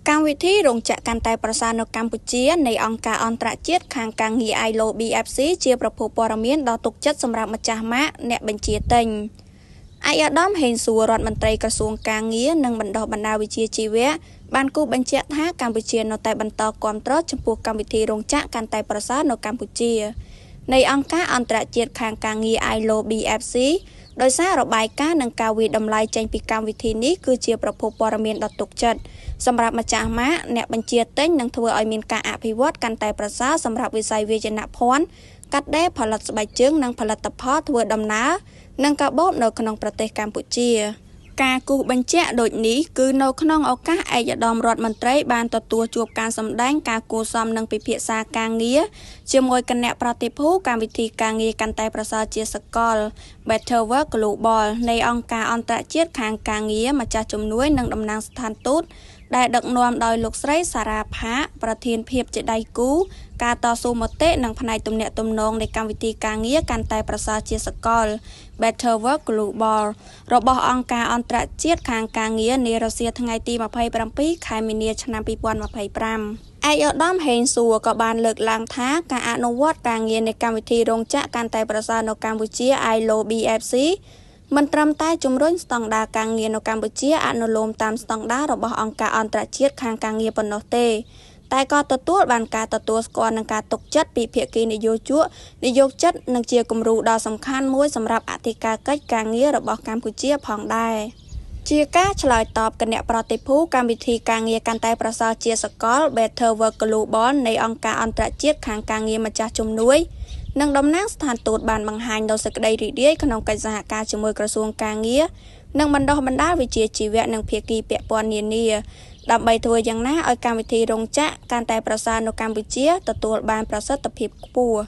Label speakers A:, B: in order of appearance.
A: កម្មវិធីរោងចក្រកាន់តែប្រសើរនៅកម្ពុជានៃអង្គការអន្តរជាតិខាងការងារ ILO BFC ជាប្រភពព័ត៌មានដ៏ទុកចិត្តសម្រាប់ម្ចាស់ម៉ាកអ្នកបញ្ជាទិញអាយដាមហេងសួររដ្ឋមន្ត្រីក្រសួងការងារនិងបណ្ដុះបណ្ដាលវិជ្ជាជីវៈបានគូបញ្ជាក់ថាកម្ពុជានៅតែបន្តគាំទ្រចំពោះកម្មវិធីរោងចក្រកាន់តែប្រសើរនៅកម្ពុជានៃអង្គការអន្តរជាតិខាងការងារ ILO BFC ដោយសាររបាយការណ៍និងការវិតម្លៃចេញពីកម្មវិធីនេះគឺជាប្រភពព័ត៌មានដ៏ទុកចិត្តសម្រាប់ម្ចាស់ម៉ាកអ្នកបញ្ជាទិញនឹងធ្វើឲ្យមានការអភិវឌ្ឍកាន់តែប្រសើរសម្រាប់វិស័យវាយនភ័ណ្ឌកាត់ដេរផលិតស្បែកជើងនិងផលិតផលធ្វើដំណើរនិងកាបូបនៅក្នុងប្រទេសកម្ពុជាការគូសបញ្ជាក់ដូចនេះគឺនៅក្នុងឱកាសឯកឧត្តមរដ្ឋមន្ត្រីបានទទួលជួបការសម្ដែងការគួរសមនិងពិភាក្សាការងារជាមួយគណៈប្រតិភូកម្មវិធីការងារកាន់តែប្រសើរជាសកល Better Work Global នៃអង្គការអន្តរជាតិខាងការងារម្ចាស់ជំនួយនិងតំណាងស្ថានទូតដែលដឹកនាំដោយលោកស្រីសារ៉ាផាប្រធានភាពជាដៃគូការតស៊ូមតិនិងផ្នែកទំនាក់ទំនងនៃកម្មវិធីការងារកាន់តែប្រសើរជាសកល Better Work Global របស់អង្គការអន្តរជាតិខាងការងារនារុស្ស៊ីថ្ងៃទី27ខែមីនាឆ្នាំ2025ឯកឧត្តមហេងសួរក៏បានលើកឡើងថាការអនុវត្តការងារនៃកម្មវិធីរោងចក្រកាន់តែប្រសើរនៅកម្ពុជា ILO BFC មិនត្រឹមតែជំរុញស្តង់ដារការងារនៅកម្ពុជាអនុលោមតាមស្តង់ដាររបស់អង្គការអន្តរជាតិខាងការងារប៉ុណ្ណោះទេតែក៏ទទួលបានការទទួលស្គាល់និងការទុកចិត្តពីភាគីនយោជកនិយោជិតនិងជាគំរូដ៏សំខាន់មួយសម្រាប់អធិការកិច្ចការងាររបស់កម្ពុជាផងដែរជាការឆ្លើយតបគណៈប្រតិភូកម្មវិធីការងារកាន់តែប្រសើរជាសកល Better Work Global នៃអង្គការអន្តរជាតិខាងការងារម្ចាស់ជំនួយនិងតំណាងស្ថានទូតបានបង្ហាញនូវសេចក្តីរីករាយក្នុងកិច្ចសហការជាមួយក្រសួងការងារនិងបណ្ដុះបណ្ដាលវិជ្ជាជីវៈនិងភាគីពាក់ព័ន្ធនានាដើម្បីធ្វើយ៉ាងណាឲ្យកម្មវិធីរោងចក្រកាន់តែប្រសើរនៅកម្ពុជាទទួលបានប្រសិទ្ធភាពខ្ពស់